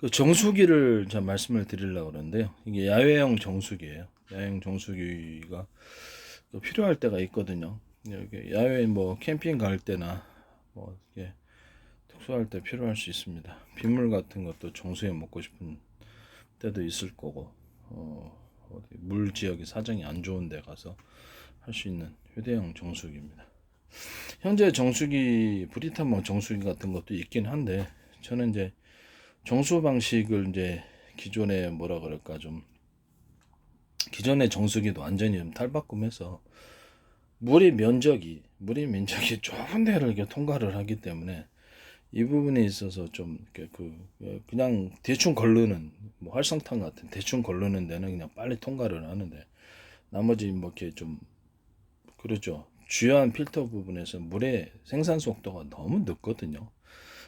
그 정수기를 제가 말씀을 드리려고 그러는데요. 이게 야외용 정수기예요. 야외용 정수기가 필요할 때가 있거든요. 이렇게 야외 뭐 캠핑 갈 때나 뭐 이렇게 특수할 때 필요할 수 있습니다. 빗물 같은 것도 정수해 먹고 싶은 때도 있을 거고, 어디 물 지역이 사정이 안 좋은 데 가서 할 수 있는 휴대용 정수기입니다. 현재 정수기 브리타모 정수기 같은 것도 있긴 한데, 저는 이제 정수 방식을 이제 기존에 뭐라 그럴까, 좀 기존의 정수기도 완전히 좀 탈바꿈해서 물의 면적이 좁은 데를 이렇게 통과를 하기 때문에 이 부분에 있어서 좀 이렇게 그냥 대충 걸르는, 뭐 활성탄 같은 대충 걸르는 데는 그냥 빨리 통과를 하는데, 나머지 뭐 이렇게 좀 그렇죠. 주요한 필터 부분에서 물의 생산 속도가 너무 늦거든요.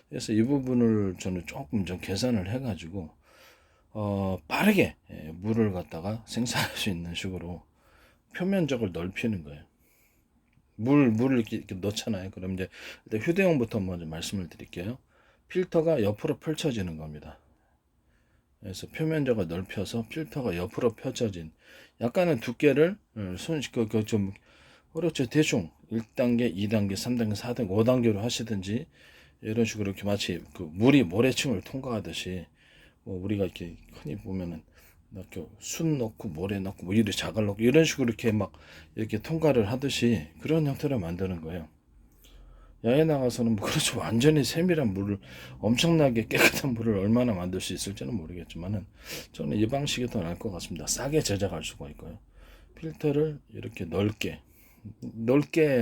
그래서 이 부분을 저는 조금 좀 계산을 해가지고 빠르게 물을 갖다가 생산할 수 있는 식으로 표면적을 넓히는 거예요. 물을 이렇게 넣잖아요. 그럼 이제 일단 휴대용부터 먼저 말씀을 드릴게요. 필터가 옆으로 펼쳐지는 겁니다. 그래서 표면적을 넓혀서 필터가 옆으로 펼쳐진 약간의 두께를 좀 그렇죠. 대충 1단계, 2단계, 3단계, 4단계, 5단계로 하시든지 이런 식으로 이렇게 마치 그 물이 모래층을 통과하듯이, 뭐 우리가 이렇게 흔히 보면은 이렇게 순 넣고 모래 넣고 뭐 이렇게 자갈 넣고 이런 식으로 이렇게 막 이렇게 통과를 하듯이 그런 형태를 만드는 거예요. 야외 나가서는 뭐 그렇죠. 완전히 세밀한 물을, 엄청나게 깨끗한 물을 얼마나 만들 수 있을지는 모르겠지만은 저는 이 방식이 더 나을 것 같습니다. 싸게 제작할 수가 있고요. 필터를 이렇게 넓게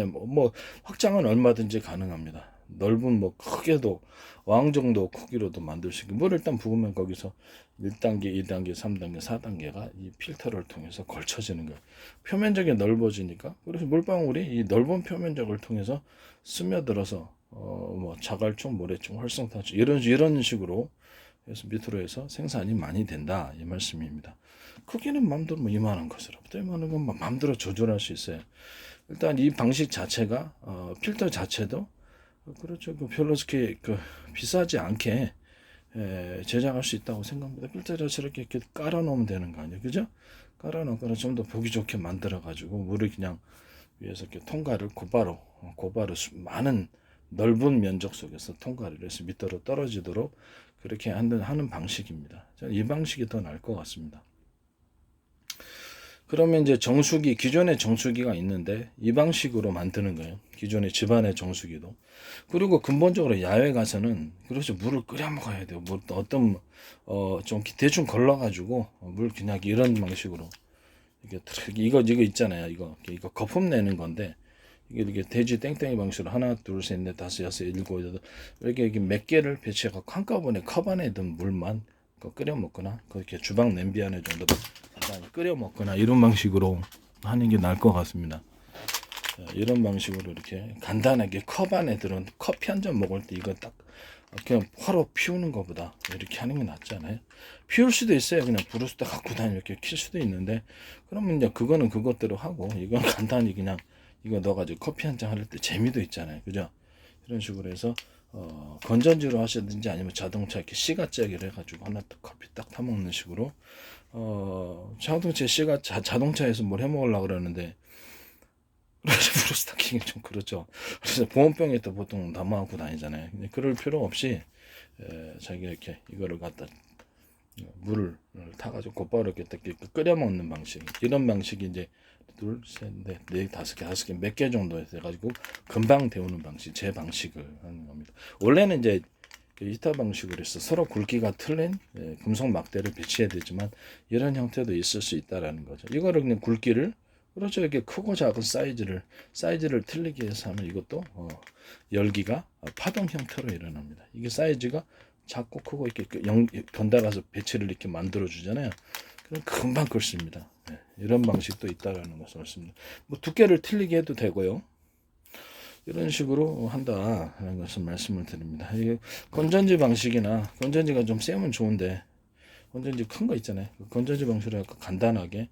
뭐 확장은 얼마든지 가능합니다. 넓은 뭐 크게도 왕 정도 크기로도 만들 수 있고, 물 일단 부으면 거기서 1단계, 2단계, 3단계, 4단계가 이 필터를 통해서 걸쳐지는 거예요. 표면적이 넓어지니까, 그래서 물방울이 이 넓은 표면적을 통해서 스며들어서 뭐 자갈총, 모래총, 활성탄총 이런 식으로 해서 밑으로 해서 생산이 많이 된다, 이 말씀입니다. 크기는 마음대로 뭐 이만한 것으로부터 이만한 건 마음대로 조절할 수 있어요. 일단 이 방식 자체가 필터 자체도 그렇죠. 별로 그렇게 비싸지 않게 제작할 수 있다고 생각합니다. 필터 자체를 이렇게 깔아 놓으면 되는 거 아니에요, 그죠? 깔아 놓거나 좀 더 보기 좋게 만들어 가지고 물을 그냥 위에서 이렇게 통과를 곧바로 많은 넓은 면적 속에서 통과를 해서 밑으로 떨어지도록 그렇게 하는 방식입니다. 저는 이 방식이 더 나을 것 같습니다. 그러면 이제 기존의 정수기가 있는데 이 방식으로 만드는 거예요. 기존의 집안의 정수기도. 그리고 근본적으로 야외 가서는 그렇죠. 물을 끓여 먹어야 돼요. 뭐 어떤 좀 대충 걸러가지고 물 그냥 이런 방식으로 이거 있잖아요. 이거 거품 내는 건데, 이게 돼지 땡땡이 방식으로 하나, 둘, 셋, 넷, 다섯, 여섯, 일곱, 여덟 이렇게 몇 개를 배치해서 한꺼번에 컵 안에 든 물만 끓여 먹거나 그렇게 주방 냄비 안에 정도 끓여 먹거나 이런 방식으로 하는 게 나을 것 같습니다. 이런 방식으로 이렇게 간단하게 컵 안에 들은 커피 한 잔 먹을 때 이거 딱 그냥 화로 피우는 것보다 이렇게 하는 게 낫지 않아요? 피울 수도 있어요. 그냥 브루스타 갖고 다니 이렇게 킬 수도 있는데, 그러면 이제 그거는 그것대로 하고 이건 간단히 그냥 이거 넣어가지고 커피 한 잔 할 때 재미도 있잖아요. 그죠? 이런 식으로 해서 건전지로 하시든지 아니면 자동차 이렇게 시가짜기를 해가지고 하나 커피 딱 타먹는 식으로 자동차 자동차에서 뭘 해먹으려고 그러는데 브루스타킹이 좀 그렇죠. 그래서 보온병에 또 보통 담아갖고 다니잖아요. 근데 그럴 필요 없이 자기가 이렇게 이거를 갖다 물을 타가지고 곧바로 이렇게 끓여 먹는 방식, 이런 방식이 이제 둘, 셋, 넷, 네, 다섯 개 몇 개 정도 돼가지고 금방 데우는 방식, 제 방식을 하는 겁니다. 원래는 이제 히터 방식으로 해서 서로 굵기가 틀린 금속 막대를 배치해야 되지만 이런 형태도 있을 수 있다라는 거죠. 이거를 그냥 굵기를 그렇죠. 이렇게 크고 작은 사이즈를 틀리게 해서 하면 이것도 열기가 파동 형태로 일어납니다. 이게 사이즈가 작고 크고 이렇게 번달아서 배치를 이렇게 만들어 주잖아요. 그럼 금방 끓습니다. 네, 이런 방식도 있다라는 것을 말씀드립니다. 뭐 두께를 틀리게 해도 되고요. 이런 식으로 한다라는 것을 말씀을 드립니다. 이게 건전지 방식이나 건전지가 좀 세면 좋은데, 건전지 큰 거 있잖아요. 건전지 방식으로 간단하게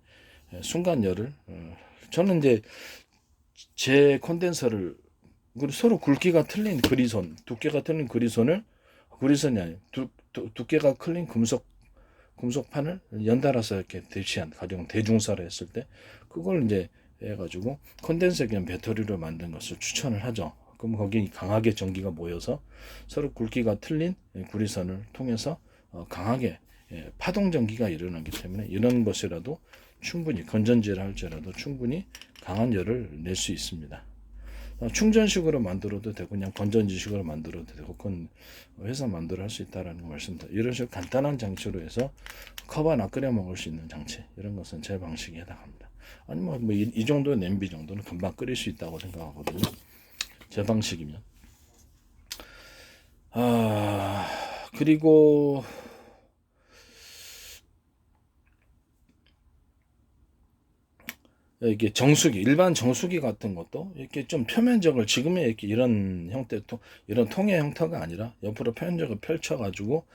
순간열을 저는 이제 제 콘덴서를 서로 굵기가 틀린 그리손, 두께가 틀린 그리손이 아니에요. 두께가 클린 금속판을 연달아서 이렇게 대치한 가령 대중사를 했을 때 그걸 이제 해가지고 콘덴서 겸 배터리로 만든 것을 추천을 하죠. 그럼 거기 강하게 전기가 모여서 서로 굵기가 틀린 구리선을 통해서 강하게 파동 전기가 일어나기 때문에 이런 것이라도 충분히 건전지를 할지라도 충분히 강한 열을 낼 수 있습니다. 충전식으로 만들어도 되고 그냥 건전지식으로 만들어도 되고 그건 회사 만들어 할 수 있다라는 거 말씀드립니다. 이런 식으로 간단한 장치로 해서 컵 하나 끓여 먹을 수 있는 장치 이런 것은 제 방식에 해당합니다. 아니 이 정도 냄비 정도는 금방 끓일 수 있다고 생각하거든요. 제 방식이면. 그리고 이게 정수기, 일반 정수기 같은 것도 이렇게 좀 표면적을 지금의 이렇게 이런 형태, 이런 통의 형태가 아니라 옆으로 표면적을 펼쳐가지고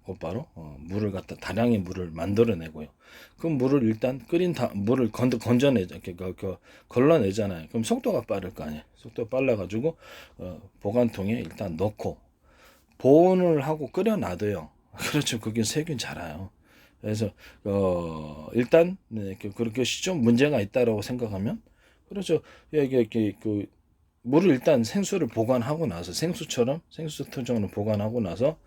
곧바로 물을 갖다 다량의 물을 만들어내고요. 그 물을 일단 끓인 물을 건져내자, 걸러내잖아요. 그럼 속도가 빠를 거 아니에요. 속도가 빨라가지고 보관통에 일단 넣고 보온을 하고 끓여놔도요. 그렇죠. 그게 세균 자라요. 그래서 일단 그렇게 좀 문제가 있다라고 생각하면 그렇죠. 이게 물을 일단 생수를 보관하고 나서 생수처럼 생수 토종으로 보관하고 나서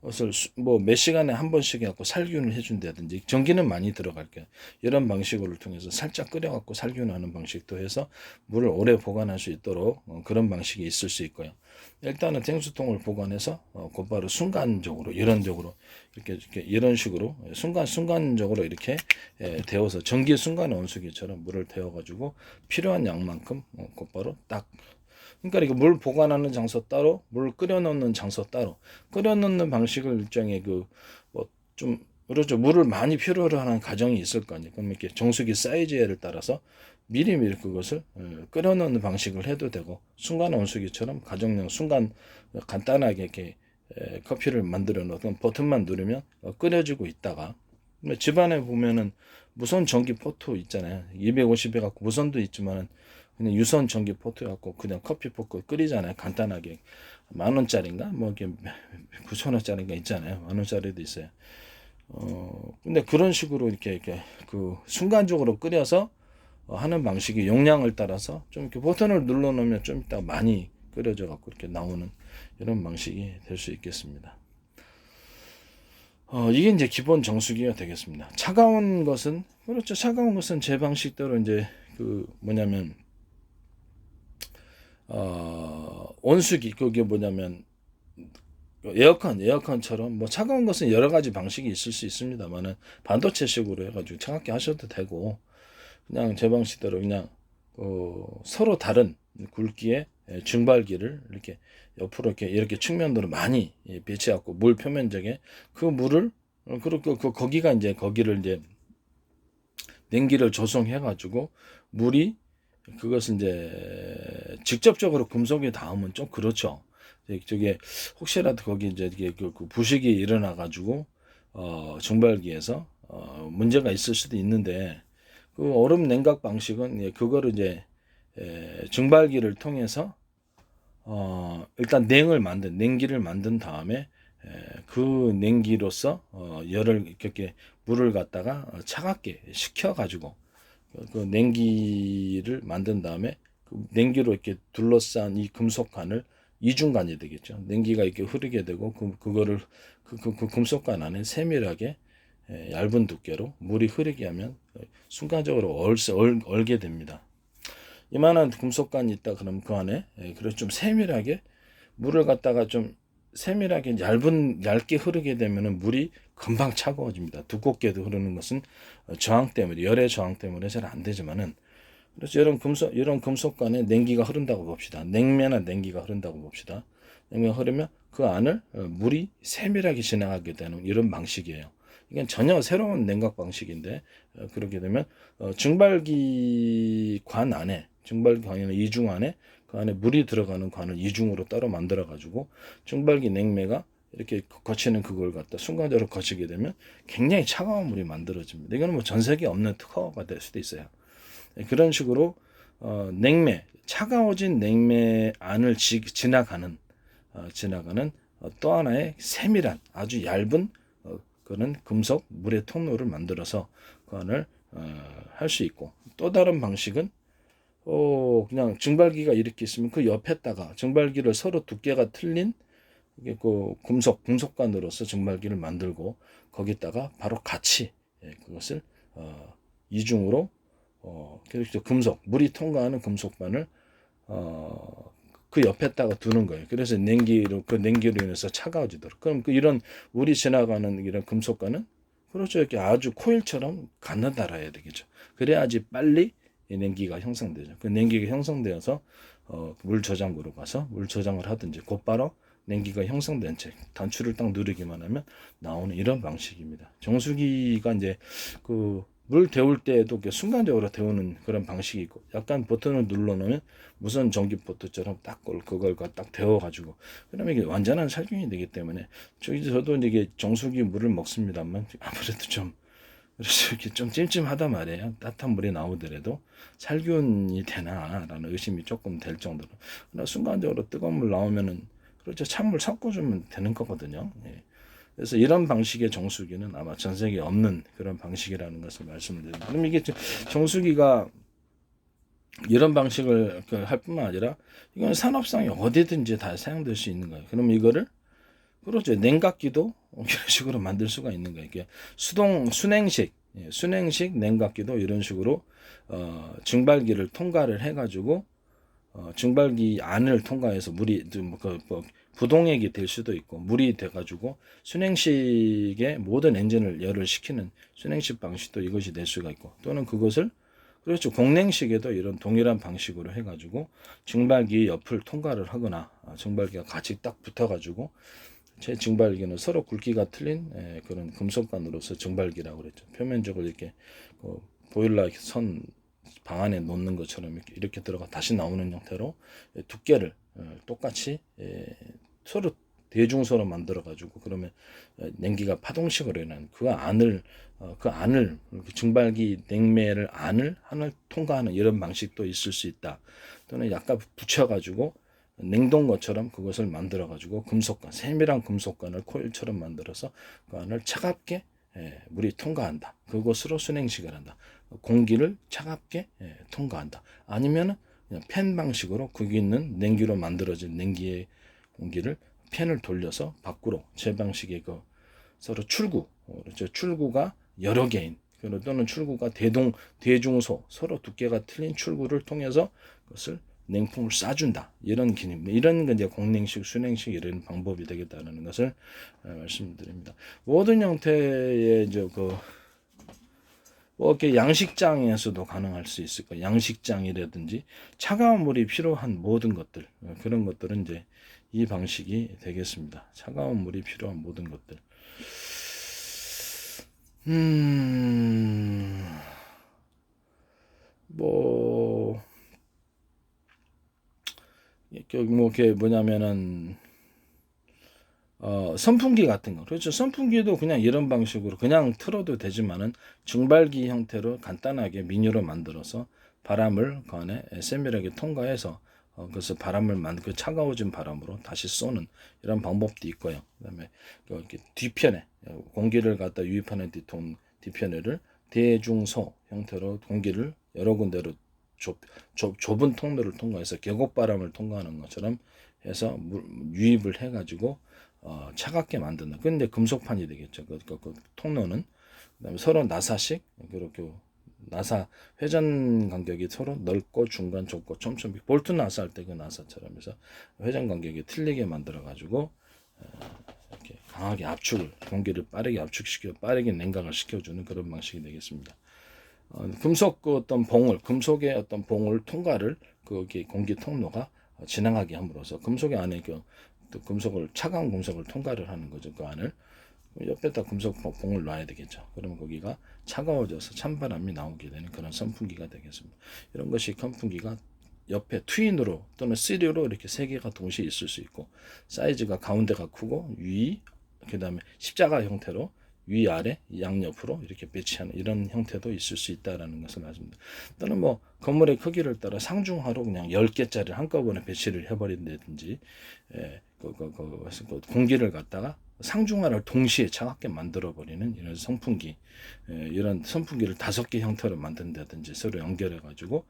그것을 뭐 몇 시간에 한 번씩 해갖고 살균을 해준다든지 전기는 많이 들어갈게요. 이런 방식을 통해서 살짝 끓여갖고 살균하는 방식도 해서 물을 오래 보관할 수 있도록 그런 방식이 있을 수 있고요. 일단은 생수통을 보관해서 곧바로 순간적으로 이런적으로 이렇게 이런 식으로 순간적으로 이렇게 데워서 전기 순간 온수기처럼 물을 데워가지고 필요한 양만큼 곧바로 딱 그러니까 이거 물 보관하는 장소 따로, 물 끓여 넣는 장소 따로. 끓여 넣는 방식을 일종의 좀 그렇죠. 물을 많이 필요로 하는 가정이 있을 거 아니에요. 그럼 이렇게 정수기 사이즈에 따라서 미리미리 그것을 끓여 넣는 방식을 해도 되고 순간 온수기처럼 가정용 순간 간단하게 이렇게 커피를 만들어 놓으면 버튼만 누르면 끓여지고 있다가 집안에 보면은 무선 전기 포트 있잖아요. 250에 갖고 무선도 있지만 그냥 유선 전기 포트 갖고 그냥 커피 볶고 끓이잖아요. 간단하게 10,000원짜리인가 뭐 이렇게 9,000원짜리인가 있잖아요. 10,000원짜리도 있어요. 근데 그런 식으로 이렇게 그 순간적으로 끓여서 하는 방식이 용량을 따라서 좀 이렇게 버튼을 눌러 놓으면 좀 이따 많이 끓여져 갖고 이렇게 나오는 이런 방식이 될 수 있겠습니다. 이게 이제 기본 정수기가 되겠습니다. 차가운 것은 그렇죠. 차가운 것은 제 방식대로 이제 그 뭐냐면 온수기 그게 뭐냐면 에어컨처럼 뭐 차가운 것은 여러 가지 방식이 있을 수 있습니다만은 반도체식으로 해가지고 차갑게 하셔도 되고 그냥 제 방식대로 그냥 서로 다른 굵기의 증발기를 이렇게 옆으로 이렇게 측면으로 많이 배치하고 물 표면적에 그 물을 그리고 거기가 이제 거기를 이제 냉기를 조성해가지고 물이 그것은 이제 직접적으로 금속에 닿으면 좀 그렇죠. 저게 혹시라도 거기 이제 이게 그 부식이 일어나 가지고 증발기에서 문제가 있을 수도 있는데 그 얼음 냉각 방식은 그거를 이제 증발기를 통해서 일단 냉기를 만든 다음에 그 냉기로서 열을 이렇게 물을 갖다가 차갑게 식혀 가지고 그 냉기를 만든 다음에 그 냉기로 이렇게 둘러싼 이 금속관을 이중관이 되겠죠. 냉기가 이렇게 흐르게 되고 그거를 그 금속관 안에 세밀하게 얇은 두께로 물이 흐르게 하면 순간적으로 얼게 됩니다. 이만한 금속관이 있다 그러면 그 안에 그래서 좀 세밀하게 물을 갖다가 좀 세밀하게 얇게 흐르게 되면은 물이 금방 차가워집니다. 두껍게도 흐르는 것은 저항 때문에 열의 저항 때문에 잘 안 되지만은 그래서 이런 금속관에 냉기가 흐른다고 봅시다. 냉면에 냉기가 흐른다고 봅시다. 냉면이 흐르면 그 안을 물이 세밀하게 지나가게 되는 이런 방식이에요. 이건 전혀 새로운 냉각 방식인데 그렇게 되면 증발기 안에 이중 안에 그 안에 물이 들어가는 관을 이중으로 따로 만들어 가지고 증발기 냉매가 이렇게 거치는 그걸 갖다 순간적으로 거치게 되면 굉장히 차가운 물이 만들어집니다. 이거는 뭐 전 세계에 없는 특허가 될 수도 있어요. 그런 식으로 차가워진 냉매 안을 지나가는 또 하나의 세밀한 아주 얇은 그런 금속 물의 통로를 만들어서 그 안을 할 수 있고, 또 다른 방식은 그냥 증발기가 이렇게 있으면 그 옆에다가 증발기를 서로 두께가 틀린 이게 그 금속관으로서 증발기를 만들고 거기다가 바로 같이 그것을 이중으로 그렇게 물이 통과하는 금속관을 그 옆에다가 두는 거예요. 그래서 냉기로 인해서 차가워지도록. 그럼 이런 물이 지나가는 이런 금속관은 그렇죠. 이렇게 아주 코일처럼 가느다라야 되겠죠. 그래야지 빨리 냉기가 형성되죠. 그 냉기가 형성되어서 물 저장고로 가서 물 저장을 하든지 곧바로 냉기가 형성된 채 단추를 딱 누르기만 하면 나오는 이런 방식입니다. 정수기가 이제 물 데울 때에도 순간적으로 데우는 그런 방식이 있고, 약간 버튼을 눌러놓으면 무선 전기 포트처럼 딱 그걸 딱 데워가지고, 그러면 이게 완전한 살균이 되기 때문에 저도 이게 정수기 물을 먹습니다만 아무래도 좀 그래서 이렇게 좀 찜찜하단 말이에요. 따뜻한 물이 나오더라도 살균이 되나라는 의심이 조금 될 정도로. 그러나 순간적으로 뜨거운 물 나오면은 그렇죠. 찬물 섞어주면 되는 거거든요. 예. 그래서 이런 방식의 정수기는 아마 전 세계에 없는 그런 방식이라는 것을 말씀을 드립니다. 그럼 이게 정수기가 이런 방식을 할 뿐만 아니라 이건 산업상에 어디든지 다 사용될 수 있는 거예요. 그럼 이거를 그렇죠. 냉각기도 이런 식으로 만들 수가 있는 거예요. 이게 순행식 냉각기도 이런 식으로 증발기를 통과를 해가지고 증발기 안을 통과해서 물이 부동액이 될 수도 있고 물이 돼가지고 순행식의 모든 엔진을 열을 시키는 순행식 방식도 이것이 될 수가 있고, 또는 그것을 그렇죠. 공냉식에도 이런 동일한 방식으로 해가지고 증발기 옆을 통과를 하거나 증발기가 같이 딱 붙어가지고 제 증발기는 서로 굵기가 틀린 그런 금속관으로서 증발기라고 그랬죠. 표면적으로 이렇게 보일러 선 방 안에 놓는 것처럼 이렇게 들어가 다시 나오는 형태로 두께를 똑같이 서로 대중소로 만들어 가지고, 그러면 냉기가 파동식으로 일어나는 그 안을 증발기 냉매를 안을 통과하는 이런 방식도 있을 수 있다. 또는 약간 붙여 가지고 냉동거처럼 그것을 만들어 가지고 세밀한 금속관을 코일처럼 만들어서 그 안을 차갑게 물이 통과한다. 그것으로 순행식을 한다. 공기를 차갑게 통과한다. 아니면 그냥 팬 방식으로 거기 있는 냉기로 만들어진 냉기의 공기를 팬을 돌려서 밖으로 제 방식의 서로 출구가 여러 개인, 또는 출구가 대중소 서로 두께가 틀린 출구를 통해서 그것을 냉풍을 쏴준다. 이런 기능, 이런 이제 공냉식, 순행식 이런 방법이 되겠다는 것을 말씀드립니다. 모든 형태의 이제 이렇게 양식장에서도 가능할 수 있을 거예요. 양식장이라든지 차가운 물이 필요한 모든 것들, 그런 것들은 이제 이 방식이 되겠습니다. 차가운 물이 필요한 모든 것들. 이게 뭐냐면은 선풍기 같은 거, 그렇죠. 선풍기도 그냥 이런 방식으로 그냥 틀어도 되지만은 증발기 형태로 간단하게 미니로 만들어서 바람을 그 안에 세밀하게 통과해서 그래서 그 차가워진 바람으로 다시 쏘는 이런 방법도 있고요. 그다음에 이렇게 뒤편에 공기를 갖다 유입하는 뒤편에를 대중소 형태로 공기를 여러 군데로 좁은 통로를 통과해서 계곡바람을 통과하는 것처럼 해서 유입을 해가지고 차갑게 만드는. 근데 금속판이 되겠죠. 그 통로는. 그다음에 서로 나사식, 그렇게 나사 회전 간격이 서로 넓고 중간 좁고 촘촘히 볼트 나사 할 때 그 나사처럼 해서 회전 간격이 틀리게 만들어 가지고 이렇게 강하게 공기를 빠르게 압축시켜 빠르게 냉각을 시켜주는 그런 방식이 되겠습니다. 금속의 어떤 봉을 통과를 공기 통로가 지나가게 함으로써 금속의 안에 차가운 금속을 통과를 하는 거죠. 그 안을 옆에다 금속 봉을 놔야 되겠죠. 그러면 거기가 차가워져서 찬바람이 나오게 되는 그런 선풍기가 되겠습니다. 이런 것이 선풍기가 옆에 트윈으로 또는 시리로 이렇게 세 개가 동시에 있을 수 있고, 사이즈가 가운데가 크고 그다음에 십자가 형태로 위아래 양옆으로 이렇게 배치하는 이런 형태도 있을 수 있다라는 것을 말씀드립니다. 또는 건물의 크기를 따라 상중하로 그냥 10개짜리를 한꺼번에 배치를 해버린다든지 공기를 갖다가 상중하를 동시에 차갑게 만들어 버리는 이런 선풍기, 이런 선풍기를 5개 형태로 만든다든지 서로 연결해 가지고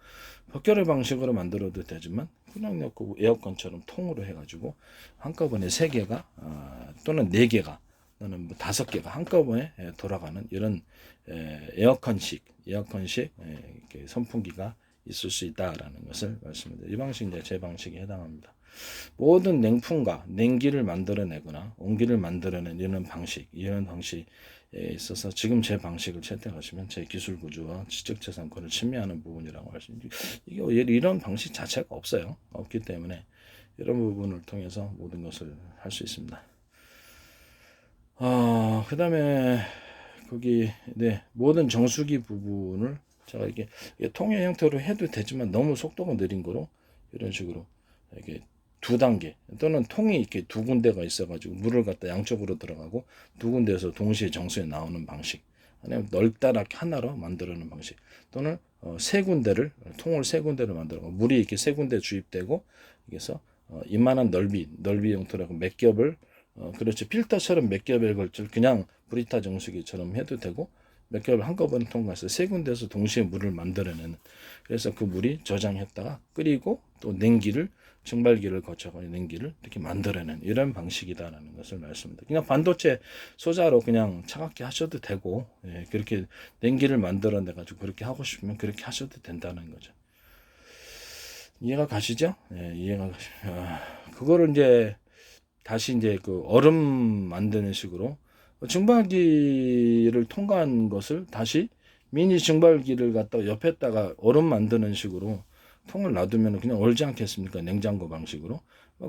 벽결의 방식으로 만들어도 되지만 그냥 그 에어컨처럼 통으로 해 가지고 한꺼번에 3개가 또는 4개가 또는 뭐 5개가 한꺼번에 돌아가는 이런 에어컨식 선풍기가 있을 수 있다라는 것을 말씀드립니다. 이 방식 이제 제 방식에 해당합니다. 모든 냉풍과 냉기를 만들어내거나 온기를 만들어내는 이런 방식에 있어서 지금 제 방식을 채택하시면 제 기술 구조와 지적재산권을 침해하는 부분이라고 할 수 있는데, 이게 이런 방식 자체가 없기 때문에 이런 부분을 통해서 모든 것을 할 수 있습니다. 그 다음에 거기 모든 정수기 부분을 제가 이게 통의 형태로 해도 되지만 너무 속도가 느린 거로 이런 식으로 이게 2단계 또는 통이 이렇게 2군데가 있어가지고 물을 갖다 양쪽으로 들어가고 2군데에서 동시에 정수에 나오는 방식, 아니면 넓다랗게 하나로 만들어내는 방식, 또는 3군데를 통을 3군데로 만들어 물이 이렇게 3군데 주입되고 그래서 이만한 넓이 형태라고 몇 겹을 그렇죠. 필터처럼 몇 겹을 걸쳐 그냥 브리타 정수기처럼 해도 되고 몇 겹을 한꺼번에 통과해서 3군데에서 동시에 물을 만들어내는, 그래서 그 물이 저장했다가 끓이고 또 냉기를 증발기를 거쳐서 냉기를 이렇게 만들어내는 이런 방식이다라는 것을 말씀드립니다. 그냥 반도체 소자로 그냥 차갑게 하셔도 되고, 그렇게 냉기를 만들어내 가지고 그렇게 하고 싶으면 그렇게 하셔도 된다는 거죠. 이해가 가시죠? 이해가 가시죠. 그거를 이제 다시 이제 그 얼음 만드는 식으로 증발기를 통과한 것을 다시 미니 증발기를 갖다가 옆에다가 얼음 만드는 식으로 통을 놔두면 그냥 얼지 않겠습니까? 냉장고 방식으로.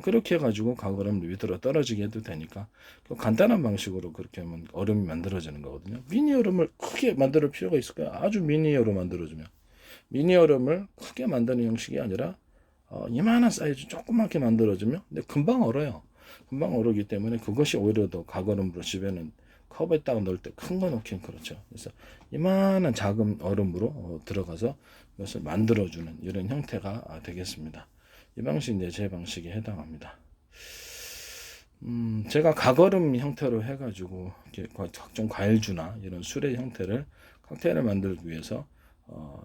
그렇게 해가지고 가거름 밑으로 떨어지게 해도 되니까 간단한 방식으로 그렇게 하면 얼음이 만들어지는 거거든요. 미니 얼음을 크게 만들 필요가 있을까요? 아주 미니어로 만들어주면, 미니 얼음을 크게 만드는 형식이 아니라 이만한 사이즈 조그맣게 만들어주면 근데 금방 얼어요. 금방 얼기 때문에 그것이 오히려 더 가거름으로 집에는 컵에다가 넣을 때 큰 거 넣긴 그렇죠. 그래서 이만한 작은 얼음으로 들어가서 이것을 만들어주는 이런 형태가 되겠습니다. 이 방식 이제 제 방식에 해당합니다. 제가 가거름 형태로 해가지고 각종 과일주나 이런 술의 형태를 칵테일을 만들기 위해서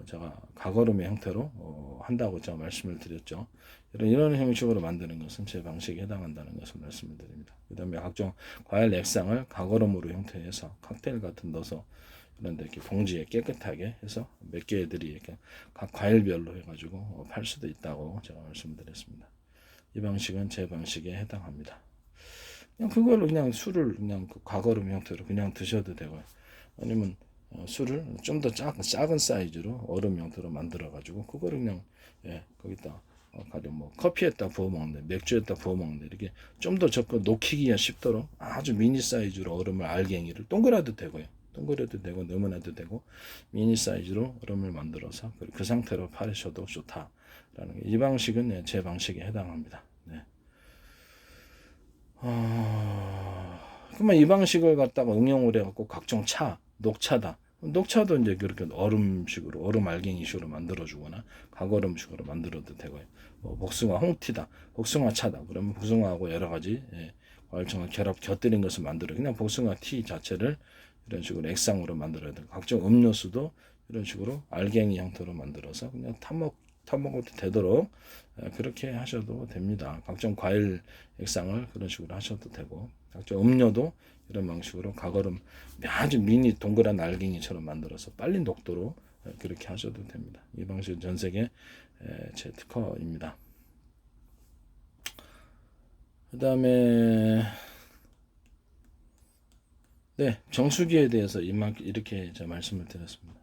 제가 가거름의 형태로 한다고 제가 말씀을 드렸죠. 이런 형식으로 만드는 것은 제 방식에 해당한다는 것을 말씀을 드립니다. 그 다음에 각종 과일 액상을 가거름으로 형태해서 칵테일 같은 넣어서 그런데 이렇게 봉지에 깨끗하게 해서 몇 개들이 이렇게 각 과일별로 해가지고 팔 수도 있다고 제가 말씀드렸습니다. 이 방식은 제 방식에 해당합니다. 그냥 그걸로 그냥 술을 그냥 그 가거름 형태로 그냥 드셔도 되고요. 아니면 술을 좀 더 작은 사이즈로 얼음 형태로 만들어 가지고 그거를 그냥 거기다 가령 뭐 커피에다 부어 먹는데 맥주에다 부어 먹는데 이렇게 좀 더 적고 녹이기가 쉽도록 아주 미니 사이즈로 얼음을 알갱이를 동그라도 되고요. 동그라도 되고 너무나도 되고 미니 사이즈로 얼음을 만들어서 그 상태로 파셔도 좋다라는 이 방식은 제 방식에 해당합니다. 네. 그러면 이 방식을 갖다가 응용을 해갖고 각종 녹차도 이제 그렇게 얼음식으로 얼음 알갱이식으로 만들어주거나 가거름식으로 만들어도 되고요. 뭐 복숭아 홍티다, 복숭아 차다. 그러면 복숭아하고 여러 가지 과일청을 곁들인 것을 만들어 그냥 복숭아 티 자체를 이런 식으로 액상으로 만들어야 되고, 각종 음료수도 이런 식으로 알갱이 형태로 만들어서 그냥 타먹어도 되도록 그렇게 하셔도 됩니다. 각종 과일 액상을 그런 식으로 하셔도 되고, 각종 음료도 이런 방식으로 가거름 아주 미니 동그란 알갱이처럼 만들어서 빨리 녹도록 그렇게 하셔도 됩니다. 이 방식은 전 세계 제 특허입니다. 그 다음에 정수기에 대해서 이렇게 제가 말씀을 드렸습니다.